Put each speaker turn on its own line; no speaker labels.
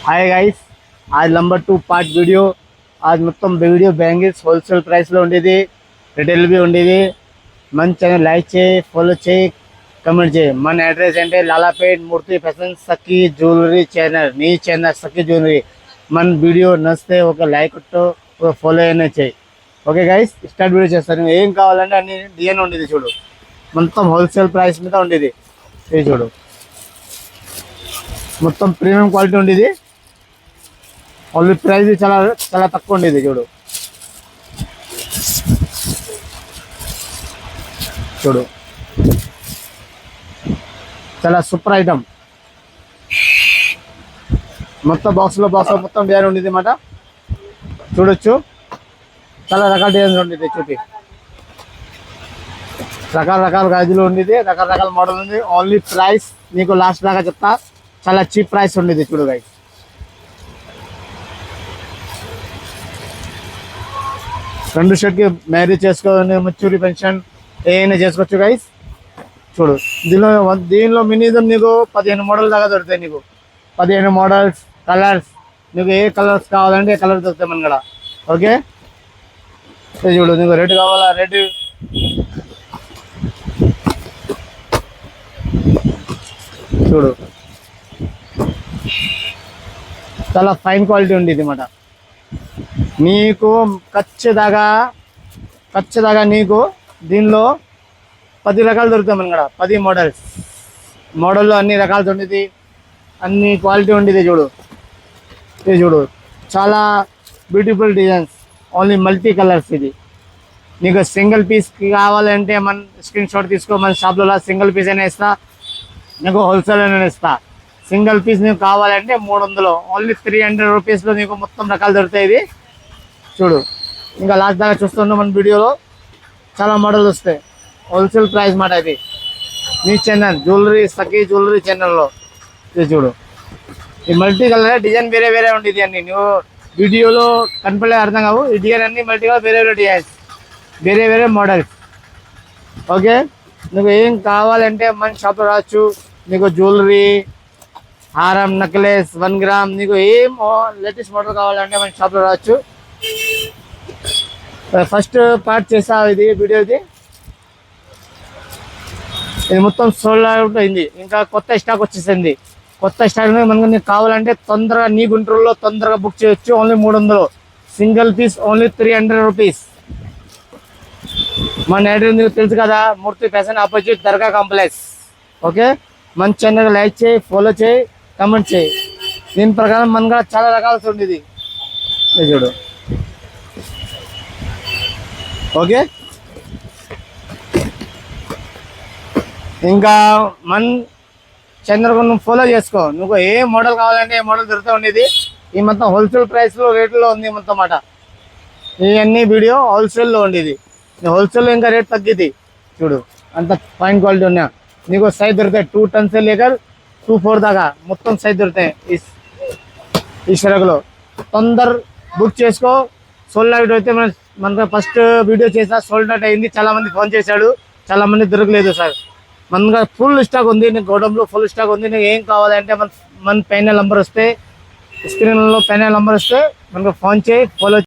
Hi guys, आज number 2 part video. आज మొత్తం వీడియో బ్యాంగిల్స్ హోల్సేల్ ప్రైస్ లో ఉండేది, రిటైల్ भी ఉండేది। మన ఛానల్ లైక్ చేయి, ఫాలో చేయి, కమెంట్ చేయి। మన అడ్రస్ అంటే లాలాపేట్ మూర్తి ఫ్యాషన్ సఖీ జ్యువెలరీ ఛానల్, నీ ఛానల్ సఖీ జ్యువెలరీ। మన వీడియో నచ్చితే ఒక లైక్ కొట్టు, ఒక ఫాలో అయినా చేయి। ఓకే గైస్, స్టార్ట్ వీడియో చేస్తాను। ఏం కావాలంటే అన్ని డిజైన్ ఉండేది చూడు, మొత్తం హోల్సేల్ ప్రైస్ మీద ఉండేది। ఇది చూడు, మొత్తం ప్రీమియం క్వాలిటీ ఉండేది। ఓన్లీ ప్రైస్ చాలా చాలా తక్కువ ఉండేది చూడు। చూడు, చాలా సూపర్ ఐటమ్। మొత్తం బాక్స్ మొత్తం డిజైన్ ఉండేది అన్నమాట। చూడొచ్చు, చాలా రకాల డిజైన్స్ ఉండేది। చూపి, రకాల గాజులు ఉండేది, రకరకాల మోడల్ ఉంది। ఓన్లీ ప్రైస్ నీకు లాస్ట్ దాకా చెప్తా, చాలా చీప్ ప్రైస్ ఉండేది। చూడు గైస్, రెండు షర్ట్కి మ్యారేజ్ చేసుకోవాలని, మెచ్యూరిటీ పెన్షన్ ఏమైనా చేసుకోవచ్చు గైస్। చూడు, దీనిలో మినిమం నీకు 15 మోడల్ దాకా దొరుకుతాయి। నీకు 15 మోడల్స్, కలర్స్, నీకు ఏ కలర్స్ కావాలంటే ఏ కలర్ దొరుకుతాయి మన కూడా। ఓకే, చూడు, నీకు రెడ్ కావాలా రెడ్, చూడు చాలా ఫైన్ క్వాలిటీ ఉండేది అన్నమాట। నీకు ఖచ్చితంగా నీకు దీనిలో 10 రకాలు దొరుకుతాయి మన కూడా। 10 మోడల్లో అన్ని రకాలు ఉండేది, అన్ని క్వాలిటీ ఉండేది। చూడు, ఇది చూడు, చాలా beautiful designs, only multi colours. ఇది నీకు సింగిల్ పీస్ కావాలంటే మన స్క్రీన్ షాట్ తీసుకో, మన షాప్లో సింగిల్ పీస్ అయినా ఇస్తా, నీకు హోల్సేల్ అయినా ఇస్తా। సింగిల్ పీస్ నీకు కావాలంటే 300, ఓన్లీ 300 రూపీస్లో నీకు మొత్తం రకాలు దొరుకుతాయి। ఇది చూడు, ఇంకా లాస్ట్ దాకా చూస్తున్నాం మన వీడియోలో, చాలా మోడల్స్ వస్తాయి। హోల్సేల్ ప్రైస్ మాట ఇది, నీ ఛానల్ జ్యువెలరీ సఖీ జ్యువెలరీ ఛానల్లో। ఇది చూడు, ఈ మల్టీ కలర్ డిజైన్ వేరే ఉండేది అన్ని, నువ్వు వీడియోలో కనపడే అర్థం కావు। ఈ డిజైన్ అన్ని మల్టీ కలర్ వేరే డిజైన్స్, వేరే మోడల్స్। ఓకే, నీకు ఏం కావాలంటే మన షాప్లో రావచ్చు। నీకు జ్యువెలరీ, హారం, నెక్లెస్, 1 గ్రామ్, నీకు ఏం లేటెస్ట్ మోడల్ కావాలంటే మన షాప్లో రావచ్చు। ఫస్ట్ పార్ట్ చేసా ఇది వీడియో, ఇది మొత్తం సోల్డ్ అవుట్ అయింది, ఇంకా కొత్త స్టాక్ వచ్చేసింది। కొత్త స్టాక్ మనకు నీకు కావాలంటే తొందరగా నీ గుంటూరులో తొందరగా బుక్ చేయొచ్చు। Only 300, single piece only 300 rupees. మన అడ్రస్ నీకు తెలుసు కదా, Murthy fashion opposite Dargah complex. Okay, మన ఛానల్ లైక్ చేయి, ఫాలో చేయి, కమెంట్ చేయి। దీని ప్రకారం మన కూడా చాలా రకాలు ఉండేది। చూడు, ఓకే, ఇంకా మన ఛానల్ నువ్వు ఫాలో చేసుకో। నువ్వు ఏ మోడల్ కావాలంటే ఏ మోడల్ దొరుకుతూ ఉండేది। ఈ మొత్తం హోల్సేల్ ప్రైస్లో రేట్లో ఉంది మొత్తం మాట। ఇవన్నీ వీడియో హోల్సేల్లో ఉండేది, హోల్సేల్లో ఇంకా రేట్ తగ్గిద్ది। చూడు, అంత ఫైన్ క్వాలిటీ ఉన్నా నీకు సైజ్ దొరుకుతాయి। 2 టన్స్ లేకర్ 2-4 దాకా మొత్తం సైజ్ దొరుకుతాయి ఈ షరకులో। తొందర బుక్ చేసుకో। సోల్డ్ అవుట్ అయితే మనకు ఫస్ట్ వీడియో చేసా, సోల్డ్ అవుట్ అయింది, చాలా మంది ఫోన్ చేశాడు, చాలా మంది దొరకలేదు సార్। మన ఫుల్ స్టాక్ ఉంది, నీకు గోడంలో ఫుల్ స్టాక్ ఉంది। నీకు ఏం కావాలంటే మన పైన నంబర్ వస్తే, స్క్రీన్లో పైన నంబర్ వస్తే మనకు ఫోన్ చేయి, ఫాలో